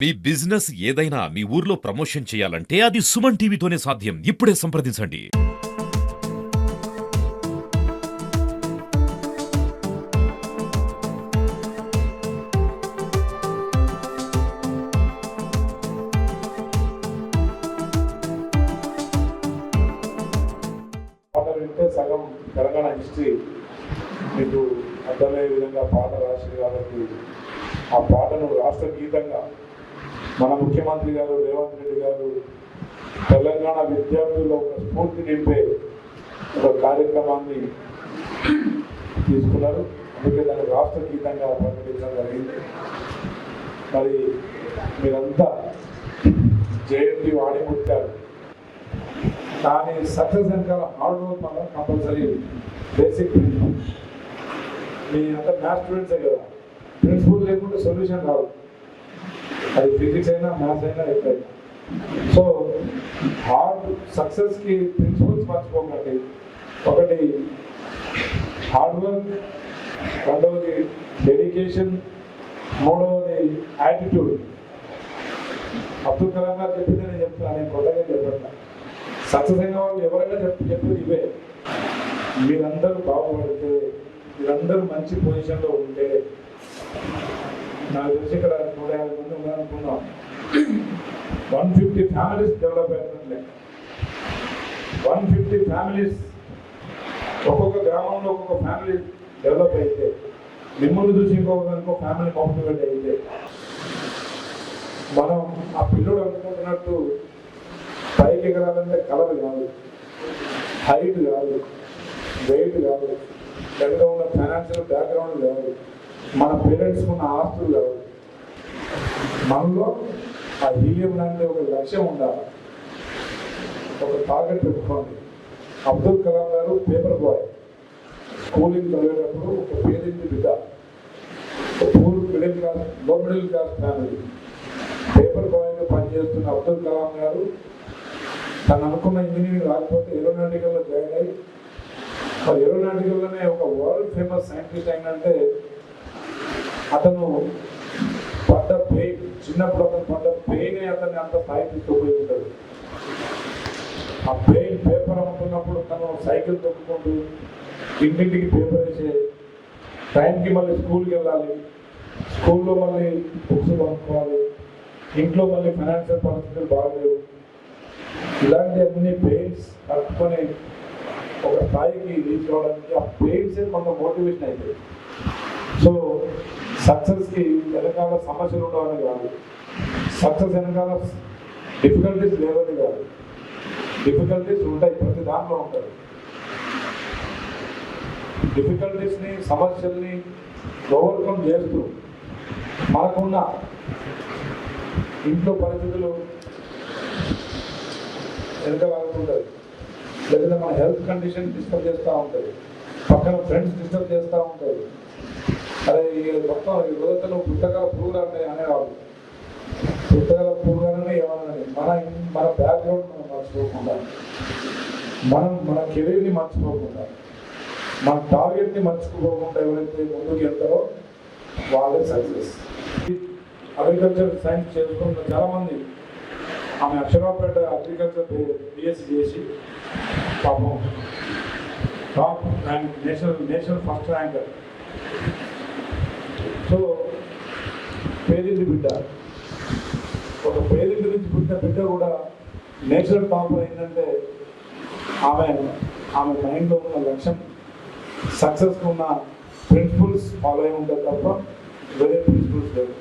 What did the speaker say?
మీ business ఏదైనా మీ ఊర్లో promotion చేయాలంటే అది సుమన్ టీవీతోనే సాధ్యం. ఇప్పుడే సంప్రదించండి. పాట వింటే సగం తెలంగాణ హిస్టరీ మీకు అర్థమయ్యే విధంగా పాట రాసింది కాబట్టి ఆ పాటను రాష్ట్ర గీతంగా మన ముఖ్యమంత్రి గారు రేవంత్ రెడ్డి గారు తెలంగాణ విద్యార్థుల్లో ఒక స్ఫూర్తి నింపే ఒక కార్యక్రమాన్ని తీసుకున్నారు. అందుకే దాన్ని రాష్ట్ర గీతంగా ప్రకటించడం జరిగింది. మరి మీరంతా జయంతి వాడి ముట్టారు. దాని సక్సెస్ వెనకాల హార్డ్ వర్క్ వల్ల కంపల్సరీ బేసిక్ ప్రిన్సిపల్. మీ అంతా మ్యాథ్స్ స్టూడెంట్సే కదా, ప్రిన్సిపల్ లేకుంటే సొల్యూషన్ రాదు. అది ఫిజిక్స్ అయినా మ్యాథ్స్ అయినా ఎక్కడైనా. సో సక్సెస్కి ప్రిన్సిపల్స్ మర్చిపోకండి. ఒకటి హార్డ్ వర్క్, రెండవది డెడికేషన్, మూడవది యాటిట్యూడ్. అబ్దుల్ కలాం గారు చెప్పింది నేను చెప్తున్నా, నేను కొత్తగా చెప్పట్లా. సక్సెస్ అయిన వాళ్ళు ఎవరైనా చెప్పేది ఇవే. మీరందరూ బాగుపడితే, మీరందరూ మంచి పొజిషన్లో ఉంటే, నాకు తెలిసి ఇక్కడ 150 మంది ఉన్నారనుకున్నాం, 150 ఫ్యామిలీస్ డెవలప్ అవుతుందిలే. 150 ఫ్యామిలీస్, ఒక్కొక్క గ్రామంలో ఒక్కొక్క ఫ్యామిలీ డెవలప్ అయితే, మిమ్మల్ని చూసి ఇంకో ఫ్యామిలీ మోటివేట్ అయితే, మనం ఆ పిల్లడు అనుకుంటున్నట్టు పైకి ఎగరాలంటే కలర్ కాదు, హైట్ కాదు, వెయిట్ కాదు, దగ్గర ఉన్న ఫైనాన్షియల్ బ్యాక్గ్రౌండ్ కాదు, మన పేరెంట్స్కి ఉన్న ఆస్తులు కాదు. మనలో ఆ హీలియం లాంటి ఒక లక్ష్యం ఉండాలి, ఒక టార్గెట్ పెట్టుకోండి. అబ్దుల్ కలాం గారు పేపర్ బాయ్, స్కూలింగ్ చదివేటప్పుడు ఒక పేదింటి బిడ్డ, లో మిడిల్ క్లాస్ ఫ్యామిలీ, పేపర్ బాయ్గా పనిచేస్తున్న అబ్దుల్ కలాం గారు తను అనుకున్న ఇంజనీరింగ్ రాకపోతే ఏరోనాటికల్లో జాయిన్ అయ్యి, మరి ఏరోనాటికల్లోనే ఒక వరల్డ్ ఫేమస్ సైంటిస్ట్ అయినంటే అతను పడ్డ పెయిన్, చిన్నప్పుడు అతను పడ్డ పెయినే అతన్ని అంత స్థాయి తీసుకుపోయి ఉంటాడు. ఆ పెయిన్ పేపర్ అమ్ముతున్నప్పుడు తను సైకిల్ తొక్కుకుంటూ ఇంటింటికి పేపర్ వేసే, టైంకి మళ్ళీ స్కూల్కి వెళ్ళాలి, స్కూల్లో మళ్ళీ బుక్స్ కొనుక్కోవాలి, ఇంట్లో మళ్ళీ ఫైనాన్షియల్ పరిస్థితులు బాగలేవు. ఇలాంటి అన్ని పెయిన్స్ కట్టుకొని ఒక స్థాయికి రీచ్ అవ్వడానికి ఆ పెయిన్సే కొంత మోటివేషన్ అవుతాయి. సో సక్సెస్కి వెనకాల సమస్యలు ఉండవని కాదు, సక్సెస్ వెనకాల డిఫికల్టీస్ లేవని కాదు. డిఫికల్టీస్ ఉంటాయి, ప్రతి దాంట్లో ఉంటాయి. డిఫికల్టీస్ని, సమస్యల్ని ఓవర్కమ్ చేస్తూ మనకున్న ఇంట్లో పరిస్థితులు వెనకలాగుతుంటుంది, లేదంటే మన హెల్త్ కండిషన్ డిస్టర్బ్ చేస్తూ ఉంటుంది, పక్కన ఫ్రెండ్స్ డిస్టర్బ్ చేస్తూ ఉంటుంది. అదే మొత్తం ఈ రోజుల్లో పుస్తకాల పురుగులు అంటే అనేవాళ్ళు, పుస్తకాల పురుగులనే ఏమన్నది. మన బ్యాక్గ్రౌండ్ మనం మర్చిపోకుండా, మన కెరీర్ని మర్చిపోకుండా, మన టార్గెట్ని మర్చిపోకుండా ఎవరైతే ముందుకు వెళ్తారో వాళ్ళే సక్సెస్. అగ్రికల్చర్ సైన్స్ చేసుకున్న చాలామంది, ఆమె అక్షరాపేట అగ్రికల్చర్ బిఎస్సి చేసి పాపం top rank, national first ranker. So పేదింటి బిడ్డ, ఒక పేదింటి నుంచి పుట్టిన బిడ్డ కూడా నేషనల్ టాప్ అయిందంటే ఆమె మైండ్లో ఉన్న లక్ష్యం, సక్సెస్కి ఉన్న ప్రిన్సిపల్స్ ఫాలో అయి ఉంటుంది తప్ప వేరే ప్రిన్సిపల్స్ లేవు.